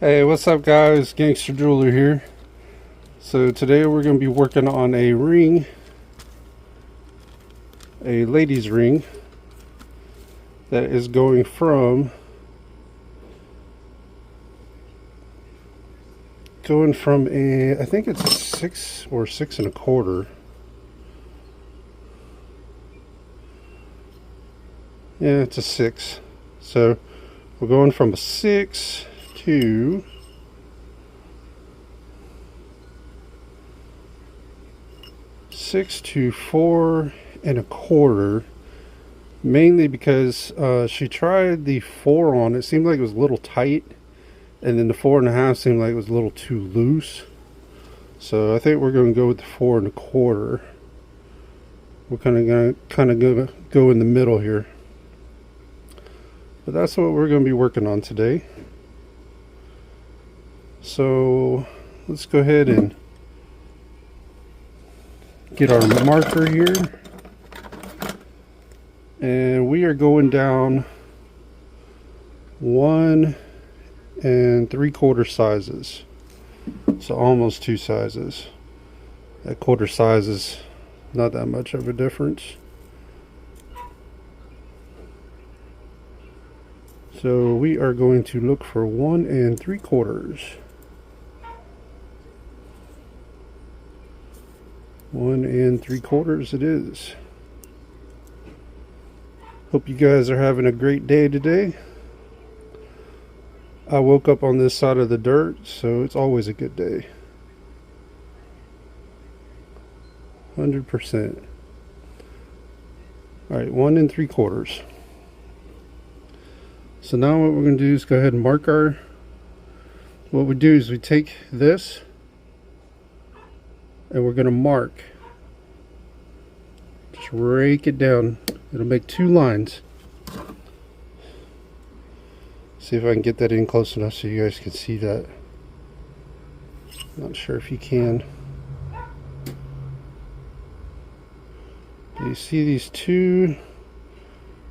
Hey, what's up guys? Gangster Jeweler here. So today we're going to be working on a ring, a ladies ring that is going from I think it's a 6 or 6 1/4. Yeah, it's a 6. So we're going from a 6 to 4 1/4, mainly because she tried the 4 on. It seemed like it was a little tight, and then the 4 1/2 seemed like it was a little too loose. So I think we're going to go with the 4 1/4. We're going to go in the middle here. But that's what we're going to be working on today. So let's go ahead and get our marker here. And we are going down 1 3/4 sizes. So almost 2 sizes. That quarter size is not that much of a difference. So we are going to look for 1 3/4. 1 3/4 it is. Hope you guys are having a great day today. I woke up on this side of the dirt, so it's always a good day. 100%. Alright, 1 3/4. So now what we're going to do is go ahead and mark what we do is we take this and we're going to mark. Just rake it down. It'll make 2 lines. See if I can get that in close enough so you guys can see that. Not sure if you can. Do you see these 2?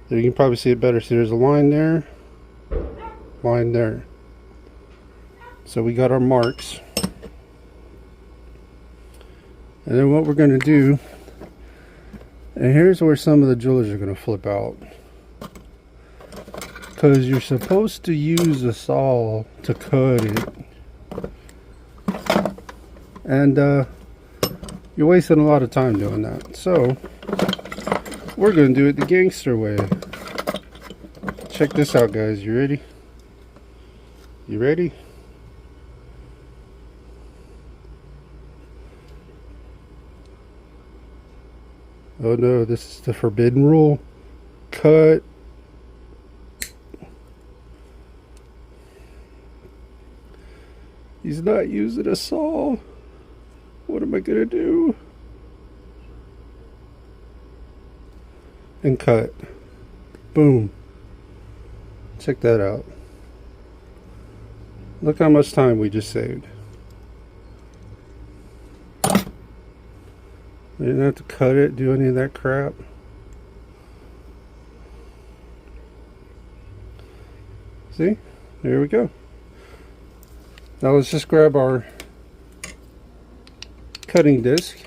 You can probably see it better. See, there's a line there, line there. So we got our marks. And then what we're going to do, and here's where some of the jewelers are going to flip out, because you're supposed to use a saw to cut it, and you're wasting a lot of time doing that. So we're going to do it the gangster way. Check this out, guys. You ready? You ready? Oh no, this is the forbidden rule. Cut. He's not using a saw. What am I gonna do? And cut. Boom. Check that out. Look how much time we just saved. We didn't have to cut it, do any of that crap. See? There we go. Now let's just grab our cutting disc,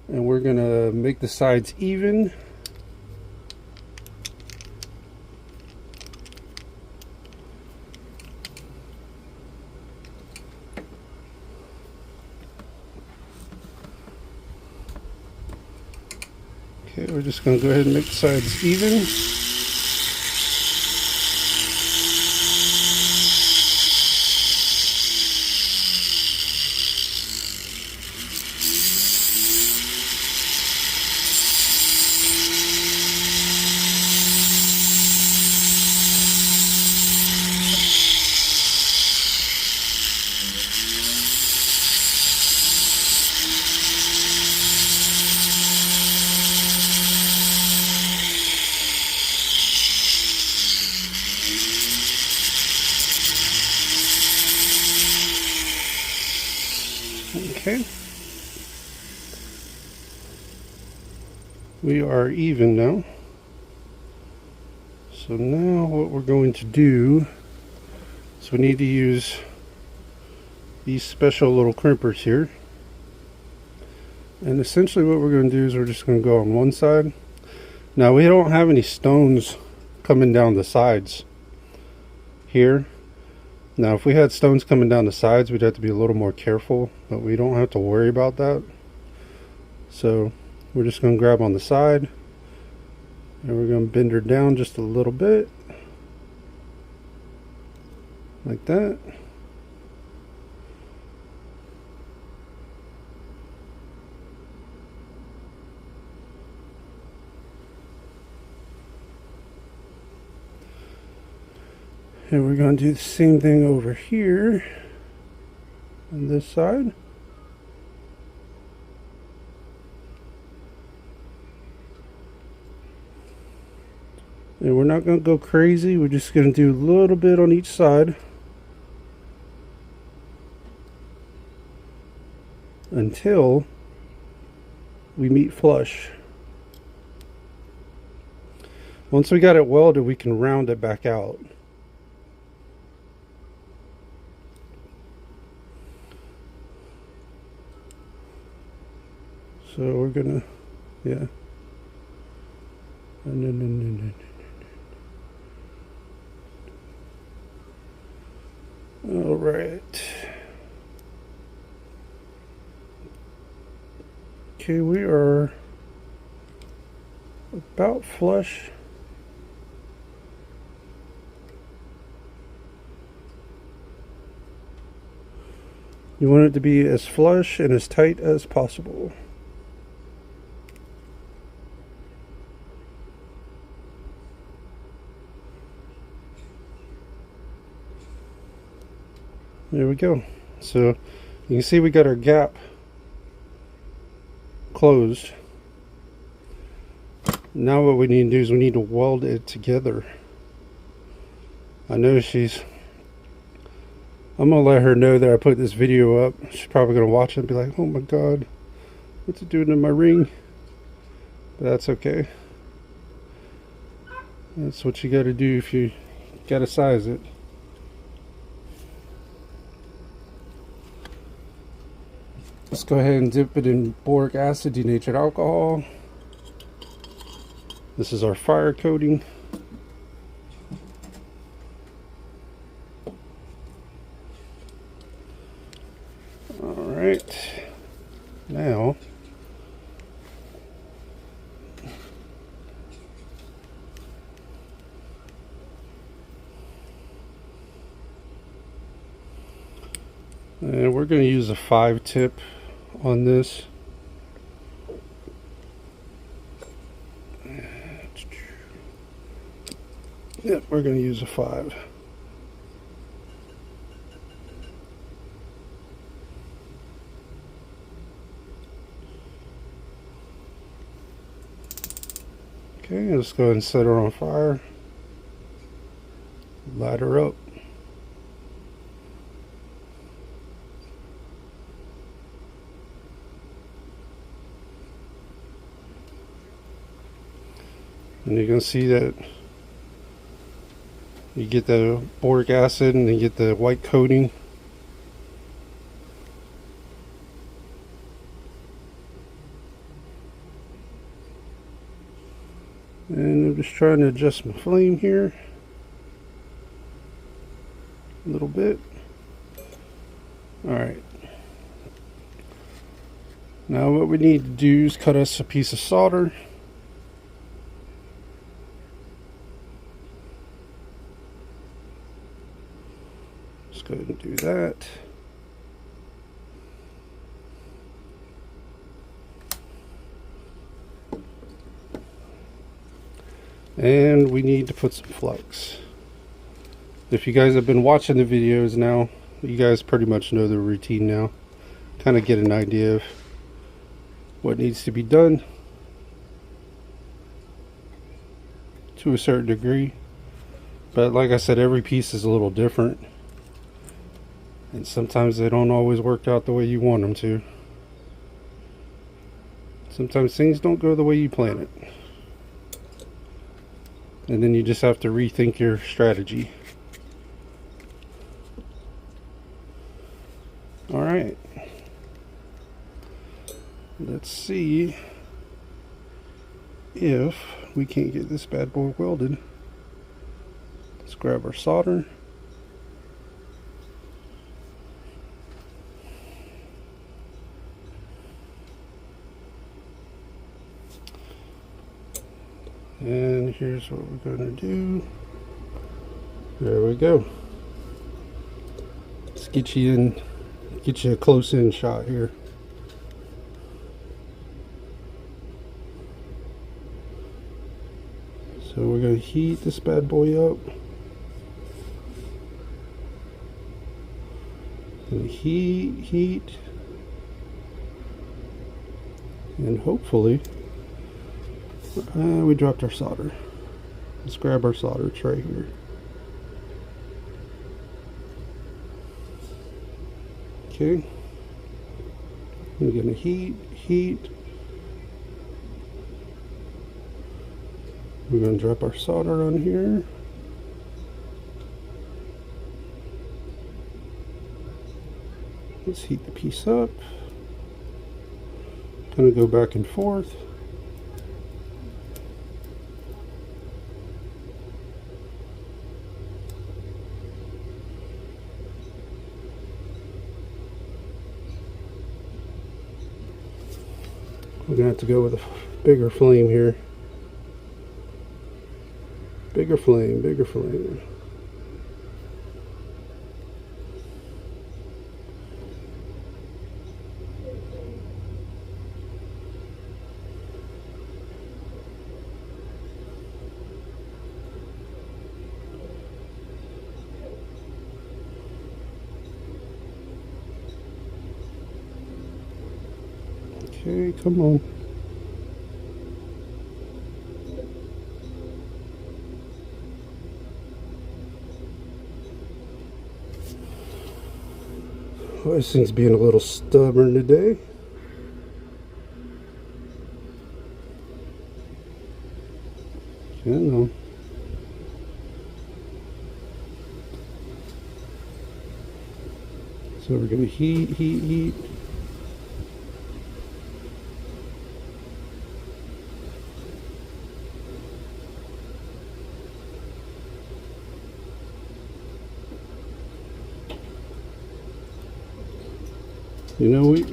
and we're gonna make the sides even. Okay, we're just going to go ahead and make the sides even. Okay. We are even now. So now what we're going to do we need to use these special little crimpers here. And essentially what we're going to do is we're just going to go on one side. Now we don't have any stones coming down the sides here. Now if we had stones coming down the sides, we'd have to be a little more careful, but we don't have to worry about that. So we're just going to grab on the side and we're going to bend her down just a little bit, like that. And we're going to do the same thing over here on this side. And we're not going to go crazy. We're just going to do a little bit on each side until we meet flush. Once we got it welded, we can round it back out. So we're gonna, yeah. All right. Okay, we are about flush. You want it to be as flush and as tight as possible. There we go. So you can see we got our gap closed. Now what we need to do is we need to weld it together. I know I'm gonna let her know that I put this video up. She's probably gonna watch it and be like, oh my god, what's it doing in my ring? But that's okay. That's what you gotta do if you gotta size it. Let's go ahead and dip it in boric acid denatured alcohol. This is our fire coating. Alright, now and we're going to use a 5 tip on this. Yep, we're going to use a 5. Okay, let's go ahead and set her on fire. Light her up. And you can see that you get the boric acid and you get the white coating. And I'm just trying to adjust my flame here a little bit. Alright. Now what we need to do is cut us a piece of solder. Let's go ahead and do that. And we need to put some flux. If you guys have been watching the videos now, you guys pretty much know the routine now. Kind of get an idea of what needs to be done to a certain degree. But like I said, every piece is a little different. And sometimes they don't always work out the way you want them to. Sometimes things don't go the way you plan it. And then you just have to rethink your strategy. Let's see if we can't get this bad boy welded. Let's grab our solder. And here's what we're going to do. There we go. Let's get you a close in shot here. So we're going to heat this bad boy up. Gonna heat, and hopefully we dropped our solder. Let's grab our solder tray here. Okay. We're gonna heat. We're gonna drop our solder on here. Let's heat the piece up. Gonna go back and forth. We're gonna have to go with a bigger flame here. Bigger flame, bigger flame. Okay, come on. Oh, this thing's being a little stubborn today. Come on. So we're going to heat. You know, we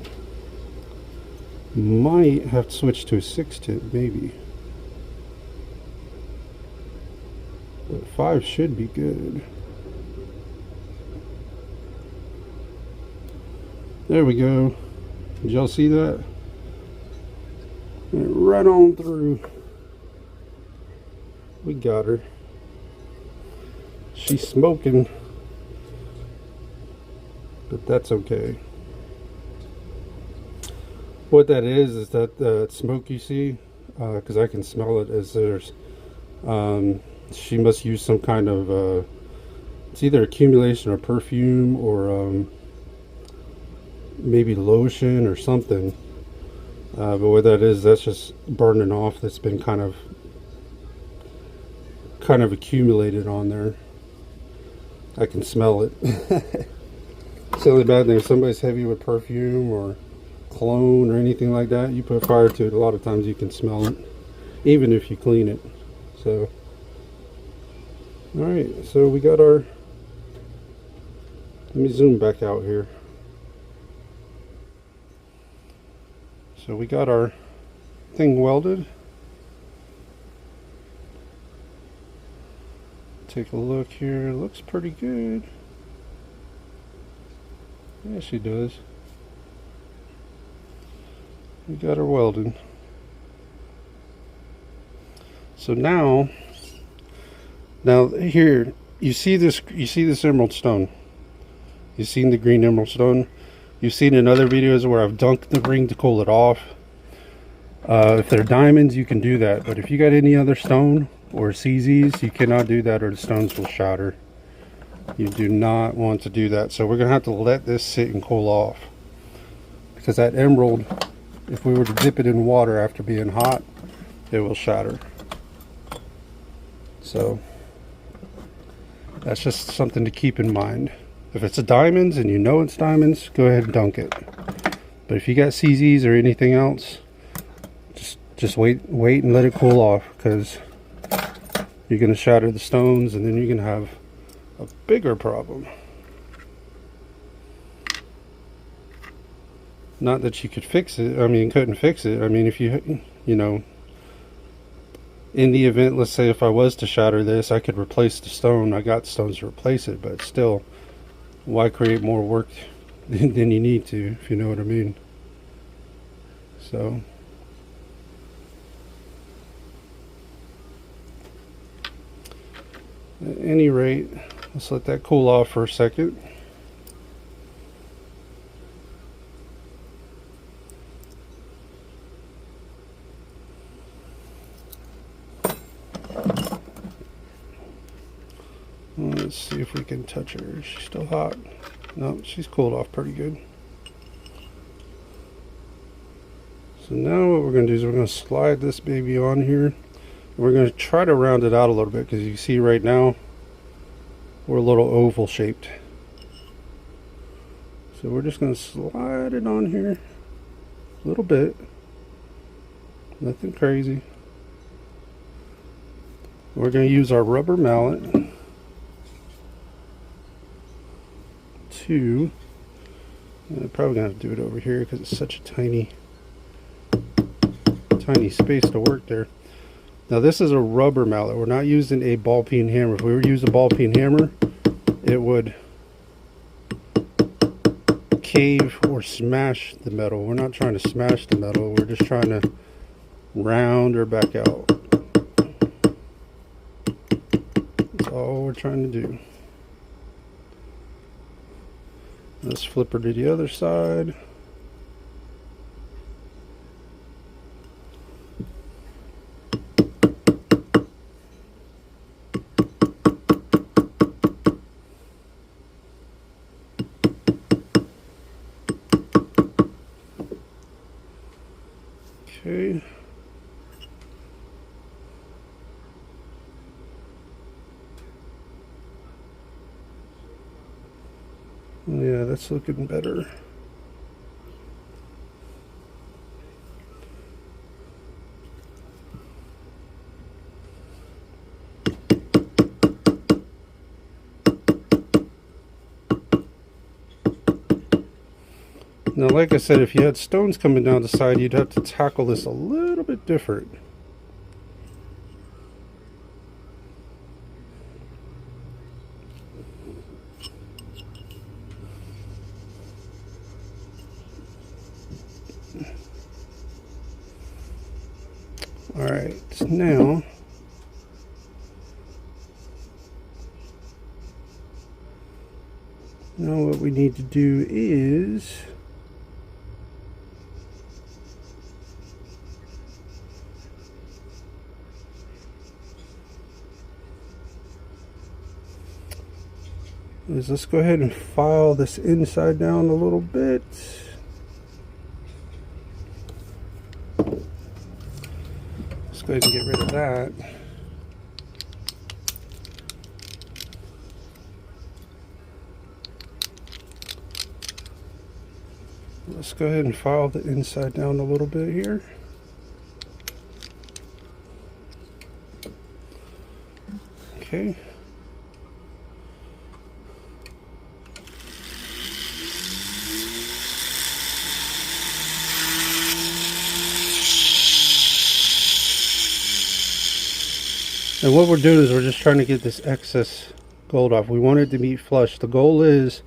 might have to switch to a 6-tip, maybe. But 5 should be good. There we go. Did y'all see that? Went right on through. We got her. She's smoking. But that's okay. What that is that smoke you see, because I can smell it, as there's, she must use some kind of, it's either accumulation of perfume or maybe lotion or something. But what that is, that's just burning off. That's been kind of accumulated on there. I can smell it. It's the only bad thing if somebody's heavy with perfume or cologne or anything like that, you put fire to it, a lot of times you can smell it, even if you clean it. So, alright, so we got our, let me zoom back out here. So we got our thing welded. Take a look here, looks pretty good. Yeah, she does. We got her welded. So now here you see this emerald stone. You've seen the green emerald stone. You've seen in other videos where I've dunked the ring to cool it off. If they're diamonds, you can do that, but if you got any other stone or CZs, you cannot do that or the stones will shatter. You do not want to do that. So we're gonna have to let this sit and cool off, because that emerald, if we were to dip it in water after being hot, it will shatter. So that's just something to keep in mind. If it's a diamonds and you know it's diamonds, go ahead and dunk it. But if you got CZs or anything else, just wait and let it cool off, because you're going to shatter the stones and then you're going to have a bigger problem. Not that you could fix it. I mean, couldn't fix it. I mean, if you know, in the event, let's say if I was to shatter this, I could replace the stone. I got stones to replace it, but still, why create more work than you need to, if you know what I mean? So at any rate, let's let that cool off for a second. Let's see if we can touch her. Is she still hot? No, she's cooled off pretty good. So now what we're going to do is we're going to slide this baby on here. We're going to try to round it out a little bit, because you see right now we're a little oval shaped. So we're just going to slide it on here a little bit. Nothing crazy. We're going to use our rubber mallet to, I'm probably going to have to do it over here because it's such a tiny space to work there. Now this is a rubber mallet. We're not using a ball peen hammer. If we were using a ball peen hammer, it would cave or smash the metal. We're not trying to smash the metal. We're just trying to round her back out. That's all we're trying to do. Let's flip her to the other side. Okay. Yeah, that's looking better. Now, like I said, if you had stones coming down the side, you'd have to tackle this a little bit different. Alright, so now what we need to do is let's go ahead and file this inside down a little bit. Let's go ahead and get rid of that. Let's go ahead and file the inside down a little bit here. Okay. And what we're doing is we're just trying to get this excess gold off. We want it to be flush. The goal is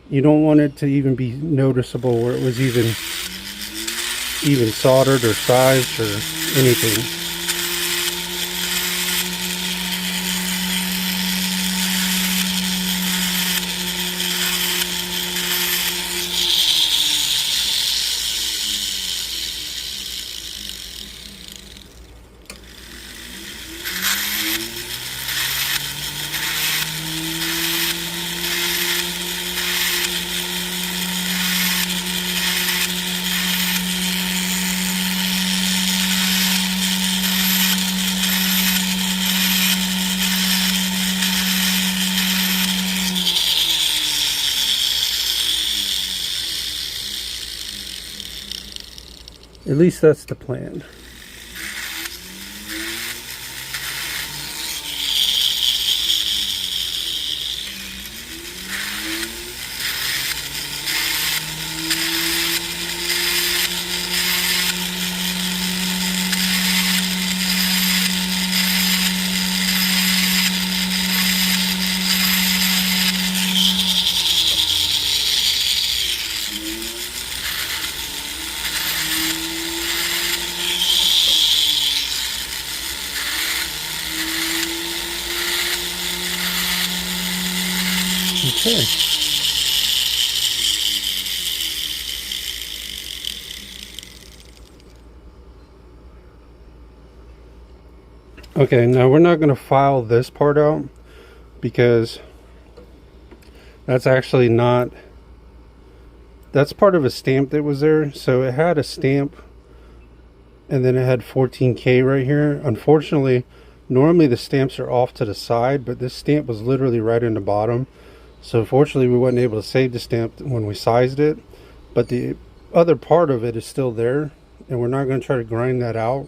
you don't want it to even be noticeable where it was even soldered or sized or anything. At least that's the plan. Okay. Okay, now we're not going to file this part out because that's actually not, that's part of a stamp that was there. So it had a stamp and then it had 14K right here. Unfortunately, normally the stamps are off to the side, but this stamp was literally right in the bottom. So unfortunately we weren't able to save the stamp when we sized it, but the other part of it is still there, and we're not going to try to grind that out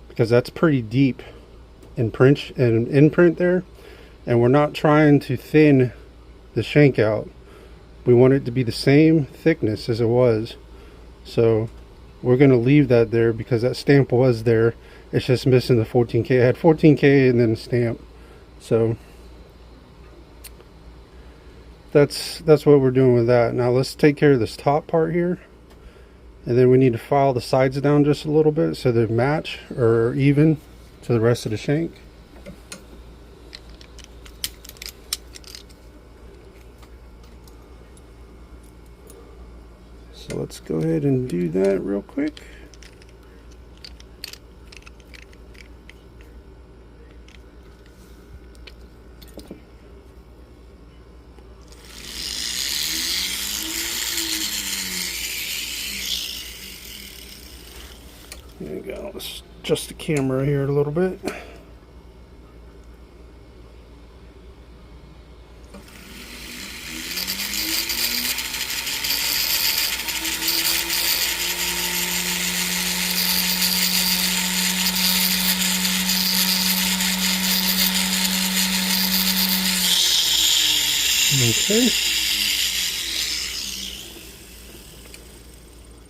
because that's pretty deep in print and imprint there, and we're not trying to thin the shank out. We want it to be the same thickness as it was, so we're going to leave that there because that stamp was there. It's just missing the 14K. It had 14K and then a stamp, so that's what we're doing with that. Now let's take care of this top part here, and then we need to file the sides down just a little bit so they match or even to the rest of the shank. So let's go ahead and do that real quick. There we go. Let's adjust the camera here a little bit. Okay.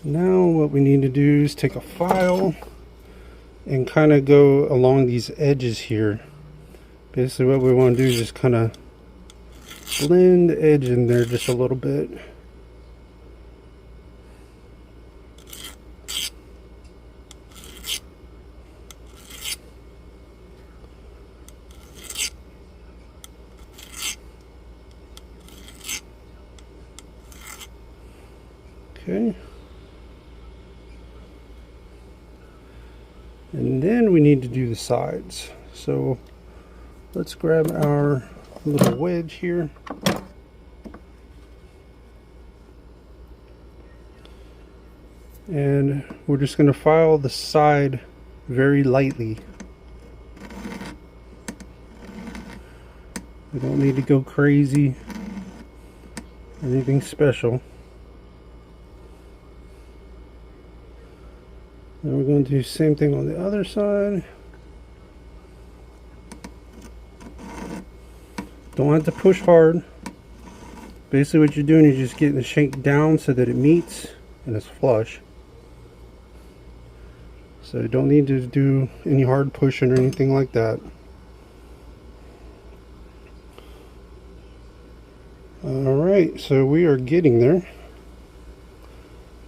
Now what we need to do is take a file and kind of go along these edges here. Basically what we want to do is just kind of blend the edge in there just a little bit. Okay. And then we need to do the sides. So let's grab our little wedge here. And we're just going to file the side very lightly. We don't need to go crazy, anything special. Then we're going to do the same thing on the other side. Don't have to push hard. Basically what you're doing is just getting the shank down so that it meets and it's flush. So you don't need to do any hard pushing or anything like that. Alright, so we are getting there.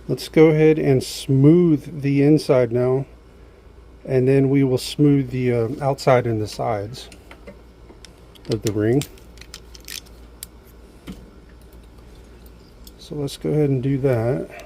Let's go ahead and smooth the inside now, and then we will smooth the outside and the sides of the ring. So let's go ahead and do that.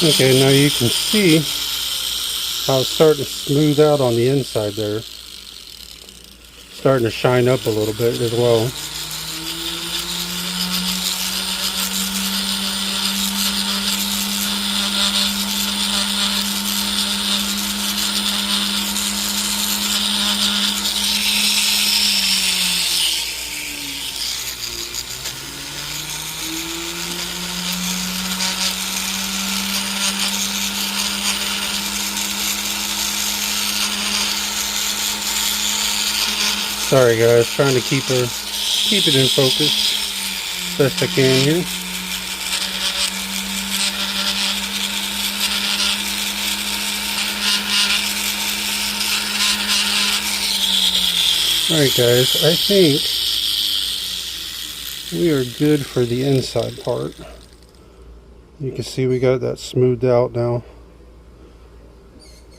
Okay, now you can see how it's starting to smooth out on the inside there. Starting to shine up a little bit as well. Sorry guys, trying to keep it in focus best I can here. Alright guys, I think we are good for the inside part. You can see we got that smoothed out now.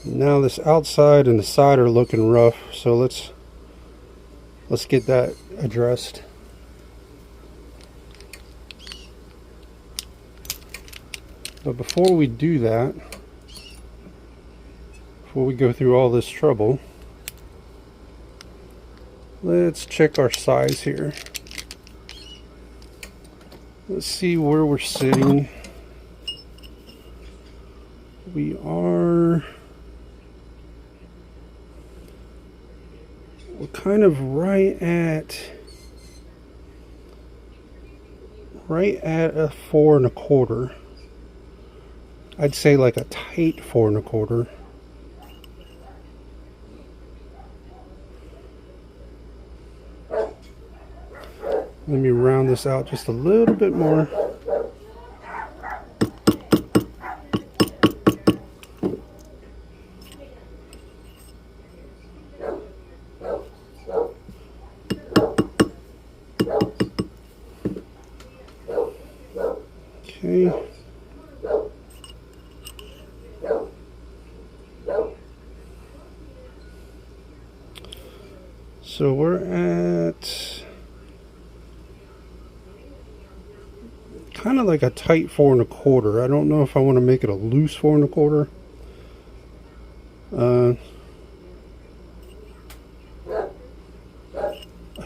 Now this outside and the side are looking rough, so let's get that addressed. But before we do that, before we go through all this trouble, let's check our size here. Let's see where we're sitting. We're kind of right at a 4 1/4. I'd say like a tight 4 1/4. Let me round this out just a little bit more. Okay. So we're at kind of like a tight 4 1/4. I don't know if I want to make it a loose 4 1/4. I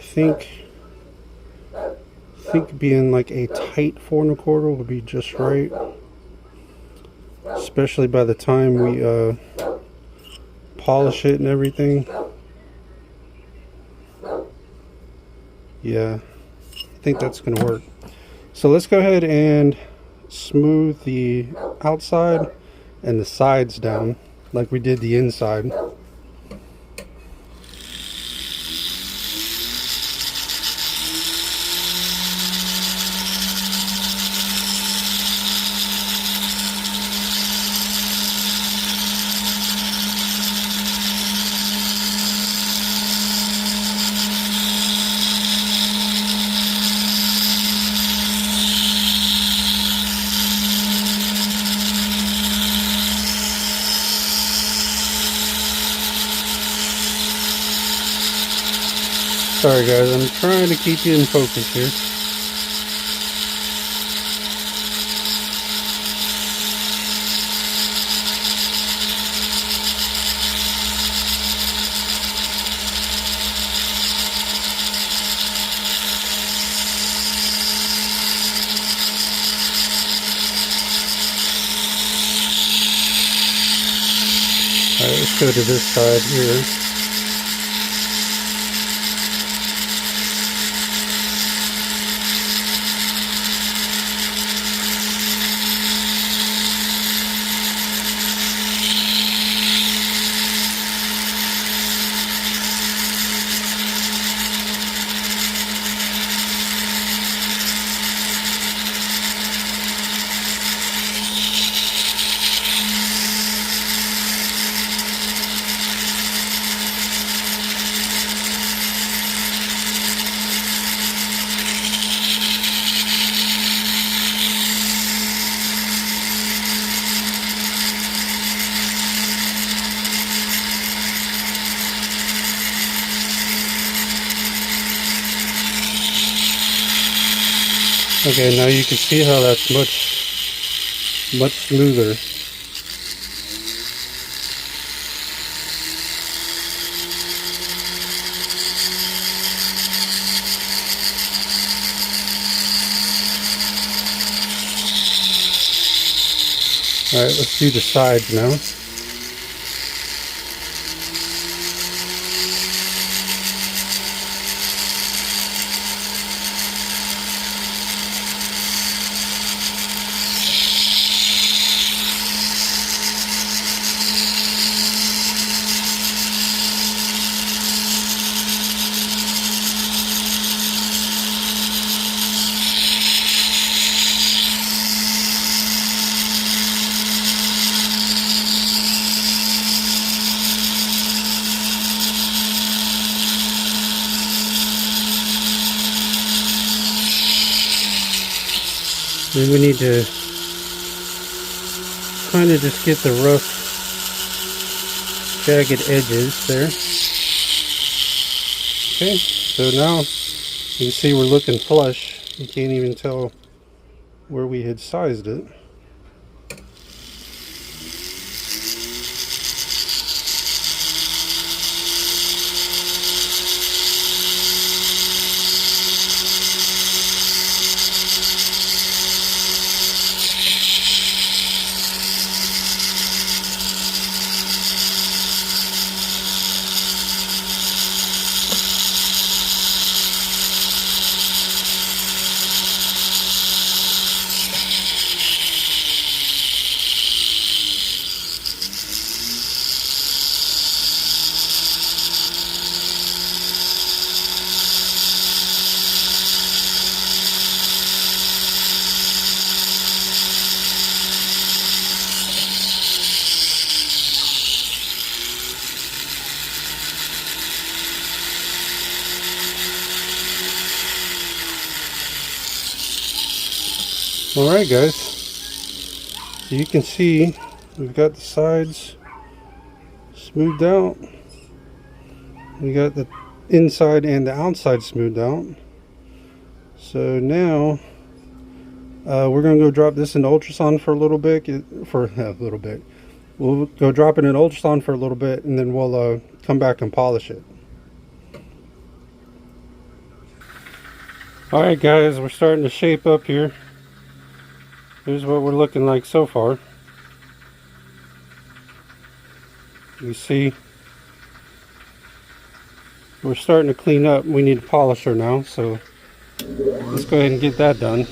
think being like a tight 4 1/4 would be just right, especially by the time we polish it and everything. Yeah, I think that's gonna work. So let's go ahead and smooth the outside and the sides down like we did the inside. Sorry guys, I'm trying to keep you in focus here. Alright, let's go to this side here. Okay, now you can see how that's much much smoother. Alright, let's do the sides now. Then we need to kind of just get the rough, jagged edges there. Okay, so now you can see we're looking flush. You can't even tell where we had sized it. Alright guys, so you can see we've got the sides smoothed out. We got the inside and the outside smoothed out. So now we're going to go drop this in ultrasound for a little bit. We'll go drop it in ultrasound for a little bit, and then we'll come back and polish it. Alright guys, we're starting to shape up here. Here's what we're looking like so far. You see, we're starting to clean up. We need a polisher now, so let's go ahead and get that done.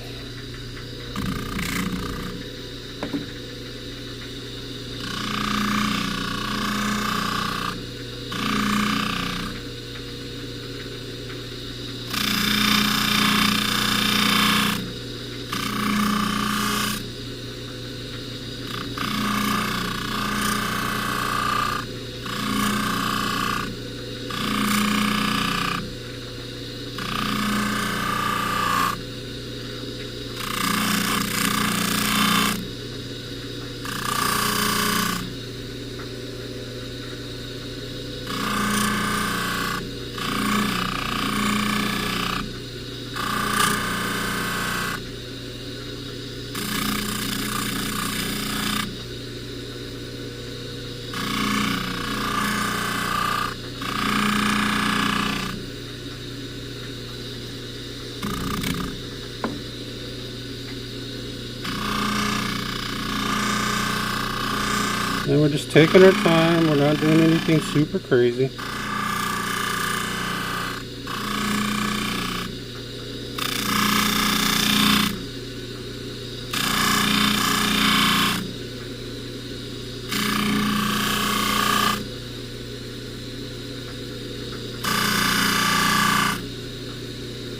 And we're just taking our time. We're not doing anything super crazy.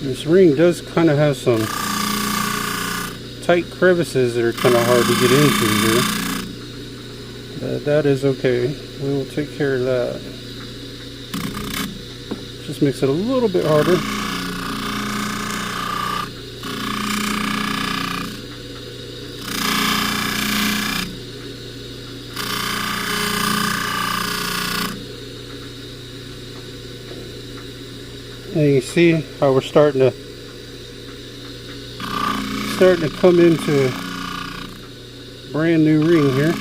This ring does kind of have some tight crevices that are kind of hard to get into here. But that is okay. We will take care of that. Just makes it a little bit harder. And you see how we're starting to come into brand new ring here.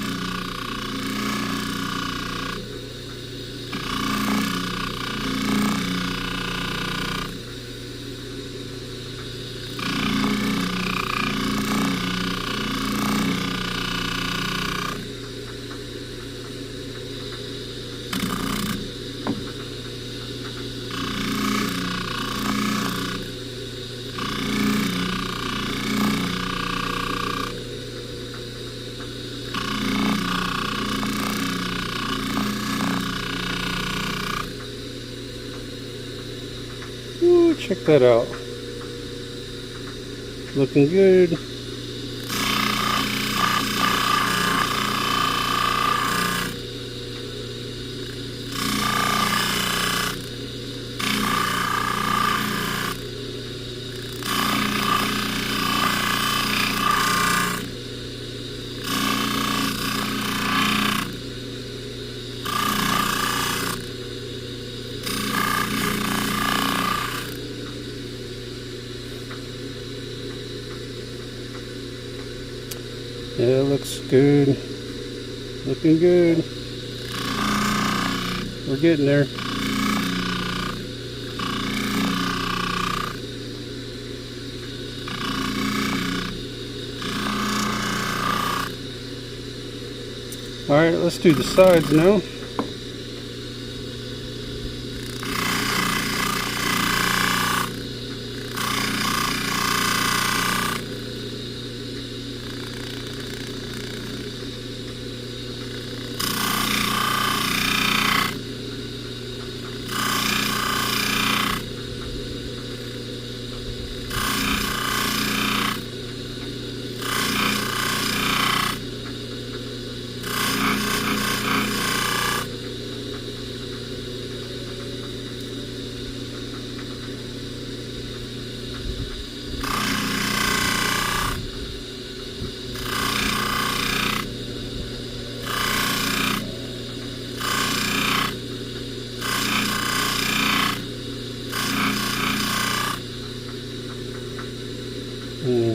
Ooh, check that out. Looking good. Yeah, it looks good. Looking good. We're getting there. Alright, let's do the sides now.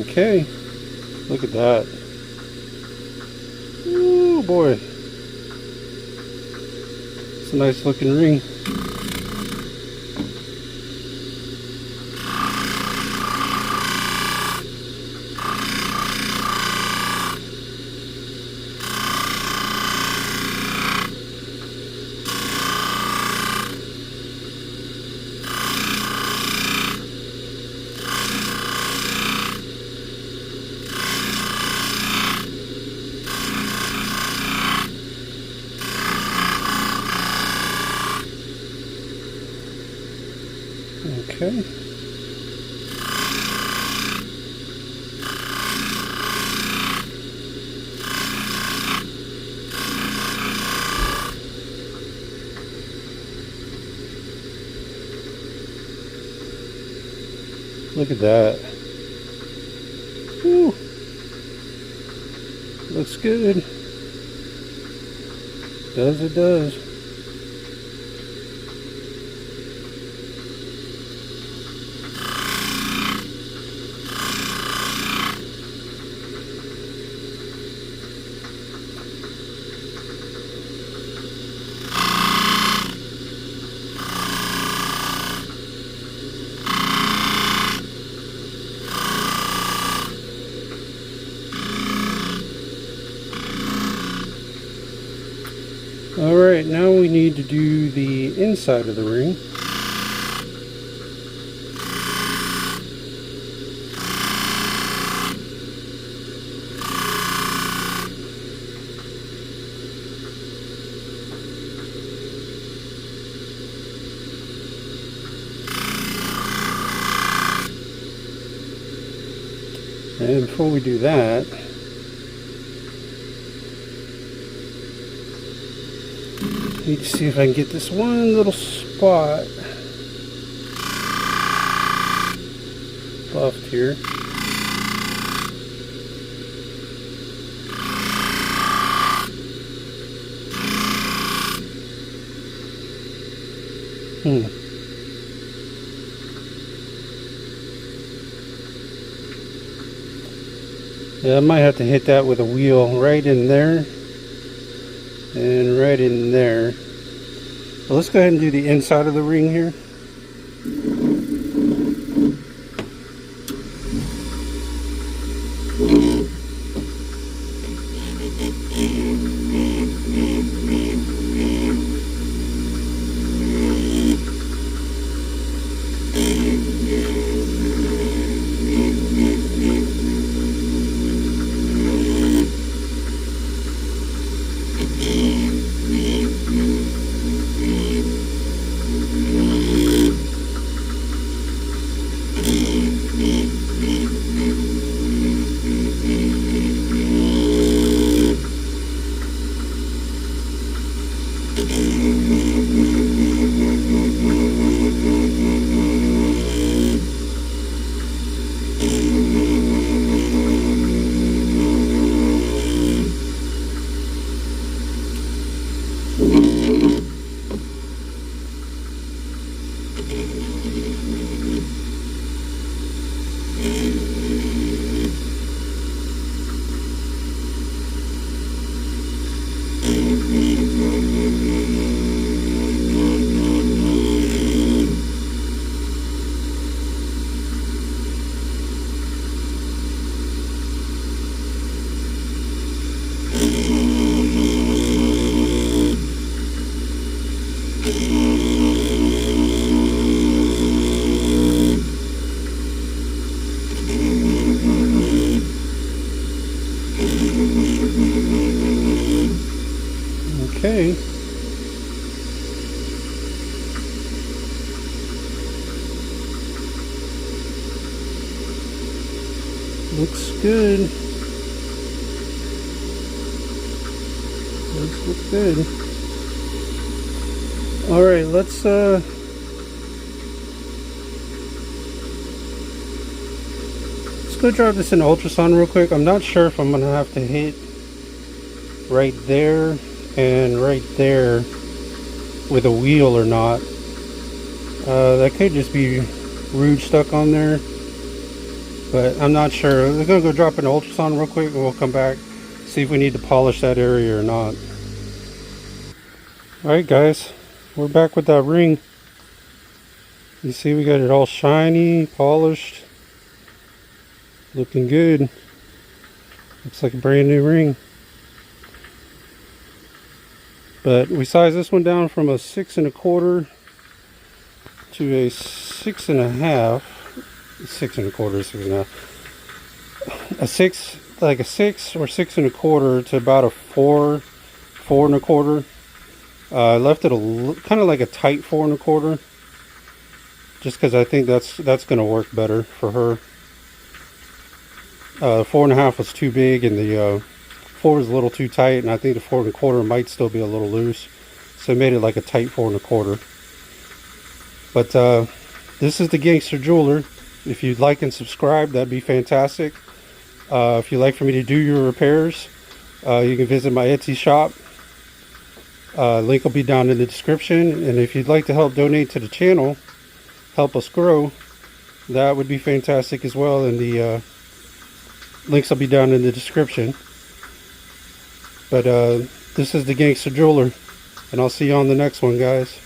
Okay, look at that. Oh boy, it's a nice looking ring. Okay. Look at that. Woo. Looks good. Does it does. Alright, now we need to do the inside of the ring. And before we do that, need to see if I can get this one little spot buffed here. Yeah, I might have to hit that with a wheel right in there and right in there. So let's go ahead and do the inside of the ring here. Okay. Looks good. Looks good. All right, let's go drop this in ultrasound real quick. I'm not sure if I'm gonna have to hit right there and right there with a wheel or not. That could just be rouge stuck on there, but I'm not sure. We're gonna go drop an ultrasound real quick and we'll come back, see if we need to polish that area or not. Alright guys, we're back with that ring. You see we got it all shiny, polished, looking good. Looks like a brand new ring. But we sized this one down from a 6 1/4 to a 6 1/2. 6 1/4, 6 1/2. A 6, like a 6 or 6 1/4 to about a 4, 4 1/4. I left it kind of like a tight 4 1/4, just because I think that's going to work better for her. 4 1/2 was too big, and the 4 was a little too tight, and I think the 4 1/4 might still be a little loose, so I made it like a tight 4 1/4. But this is the Gangster Jeweler. If you'd like and subscribe, that'd be fantastic. If you'd like for me to do your repairs, you can visit my Etsy shop. Link will be down in the description, and if you'd like to help donate to the channel, help us grow, that would be fantastic as well, and the links will be down in the description. But this is the Gangster Jeweler, and I'll see you on the next one, guys.